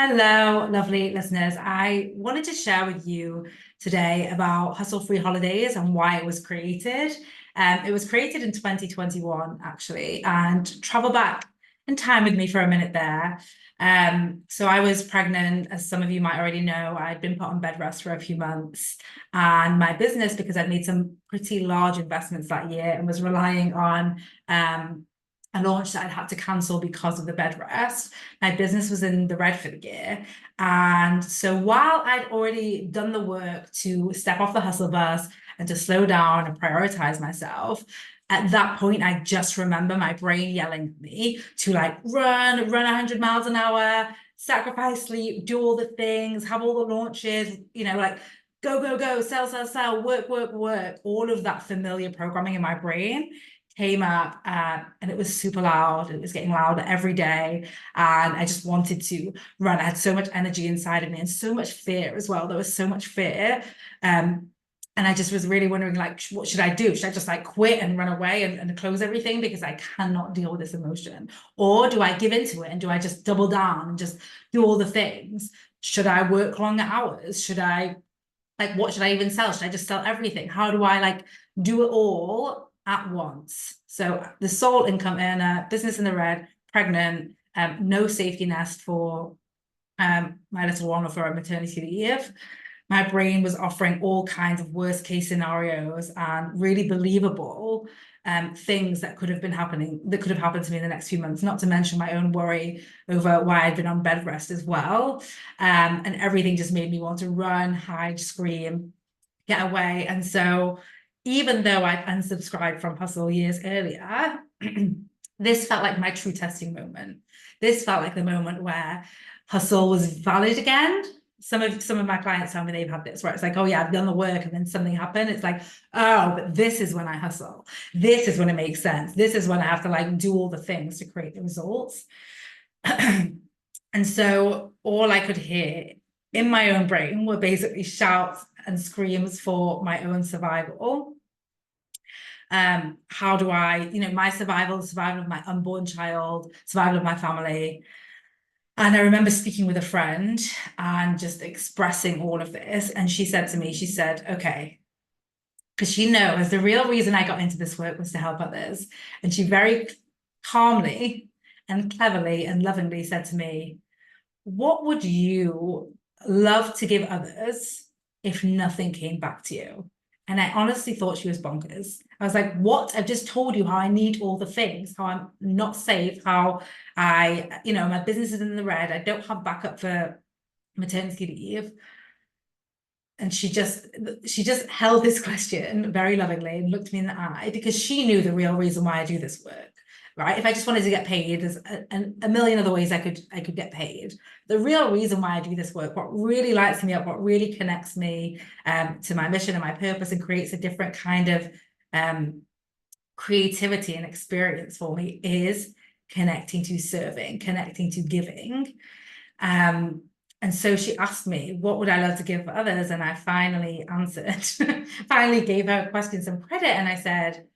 Hello, lovely listeners. I wanted to share with you today about Hustle Free Holidays and why it was created. It was created in 2021, actually, and travel back in time with me for a minute there. So I was pregnant, as some of you might already know. I'd been put on bed rest for a few months, and my business, because I'd made some pretty large investments that year and was relying on a launch that I'd had to cancel because of the bed rest. My business was in the red for the year. And so while I'd already done the work to step off the hustle bus and to slow down and prioritize myself, at that point, I just remember my brain yelling at me to like run 100 miles an hour, sacrifice sleep, do all the things, have all the launches, like go, go, go, sell, sell, sell, work, work, work. All of that familiar programming in my brain came up, and it was super loud. It was getting louder every day. And I just wanted to run. I had so much energy inside of me and so much fear as well. There was so much fear. And I just was really wondering, like, what should I do? Should I just like quit and run away and close everything because I cannot deal with this emotion? Or do I give into it and do I just double down and just do all the things? Should I work longer hours? Should I, like, what should I even sell? Should I just sell everything? How do I like do it all at once? So the sole income earner, business in the red, pregnant, no safety nest for my little one or for a maternity leave. My brain was offering all kinds of worst case scenarios and really believable things that could have happened to me in the next few months, not to mention my own worry over why I'd been on bed rest as well. And everything just made me want to run, hide, scream, get away. And so even though I'd unsubscribed from Hustle years earlier, this felt like my true testing moment. This felt like the moment where Hustle was valid again. Some of my clients tell me they've had this, where it's like, oh yeah, I've done the work and then something happened. It's like, oh, but this is when I hustle. This is when it makes sense. This is when I have to like do all the things to create the results. And so all I could hear in my own brain were basically shouts and screams for my own survival. How do I, my survival, survival of my unborn child, survival of my family. And I remember speaking with a friend and just expressing all of this. And she said to me, she said, okay, because she knows the real reason I got into this work was to help others. And she very calmly and cleverly and lovingly said to me, what would you love to give others if nothing came back to you? And I honestly thought she was bonkers. I was like, what? I've just told you how I need all the things, how I'm not safe, how my business is in the red. I don't have backup for maternity leave. And she just held this question very lovingly and looked me in the eye because she knew the real reason why I do this work, right? If I just wanted to get paid, there's a million other ways I could get paid. The real reason why I do this work, what really lights me up, what really connects me to my mission and my purpose and creates a different kind of creativity and experience for me is connecting to serving, connecting to giving. And so she asked me, what would I love to give for others? And I finally answered, finally gave her question some credit. And I said,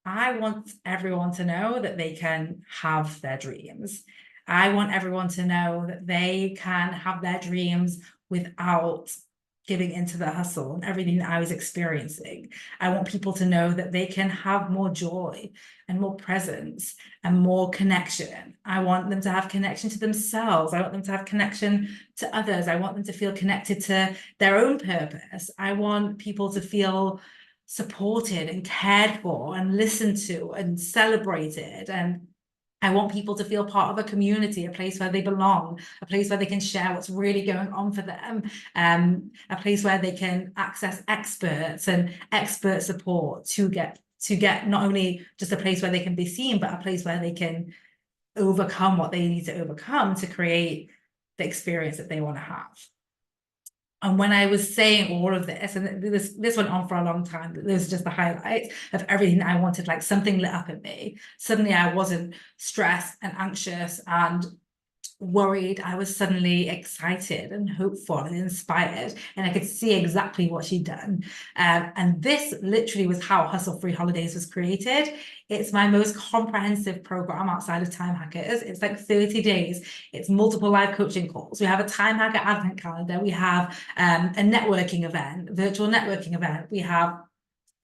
I want everyone to know that they can have their dreams. I want everyone to know that they can have their dreams without giving into the hustle and everything that I was experiencing. I want people to know that they can have more joy and more presence and more connection. I want them to have connection to themselves. I want them to have connection to others. I want them to feel connected to their own purpose. I want people to feel supported and cared for and listened to and celebrated. And I want people to feel part of a community, a place where they belong, a place where they can share what's really going on for them, a place where they can access experts and expert support to get not only just a place where they can be seen, but a place where they can overcome what they need to overcome to create the experience that they want to have. And when I was saying all of this, and this went on for a long time, this was just the highlight of everything that I wanted, like something lit up in me. Suddenly I wasn't stressed and anxious and worried, I was suddenly excited and hopeful and inspired, and I could see exactly what she'd done. And this literally was how Hustle Free Holidays was created. It's my most comprehensive program outside of Time Hackers. It's like 30 days. It's multiple live coaching calls. We have a Time Hacker advent calendar. We have a networking event, virtual networking event. We have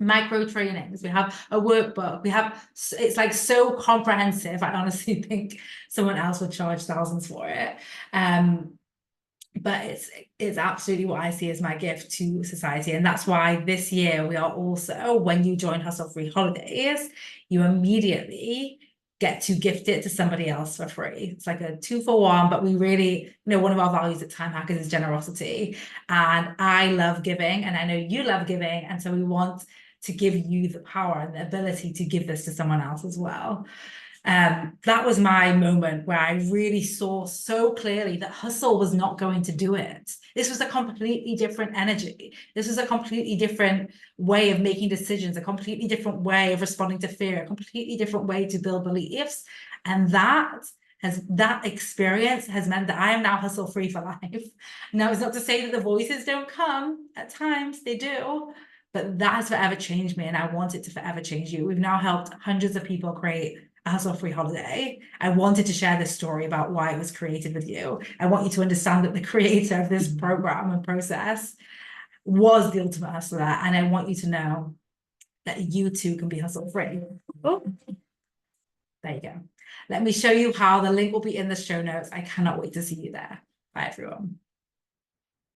micro trainings, we have a workbook, we have, it's like so comprehensive. I honestly think someone else would charge thousands for it. But it's absolutely what I see as my gift to society. And that's why this year we are also, when you join Hustle Free Holidays, you immediately get to gift it to somebody else for free. It's like a 2-for-1, but we really, one of our values at Time Hackers is generosity. And I love giving, and I know you love giving. And so we want to give you the power and the ability to give this to someone else as well. That was my moment where I really saw so clearly that hustle was not going to do it. This was a completely different energy. This was a completely different way of making decisions, a completely different way of responding to fear, a completely different way to build beliefs. And that experience has meant that I am now hustle free for life. Now, it's not to say that the voices don't come. At times they do, but that has forever changed me, and I want it to forever change you. We've now helped hundreds of people create a Hustle Free holiday. I wanted to share this story about why it was created with you. I want you to understand that the creator of this program and process was the ultimate hustler, and I want you to know that you too can be hustle free. Oh, there you go. Let me show you how. The link will be in the show notes. I cannot wait to see you there. Bye, everyone.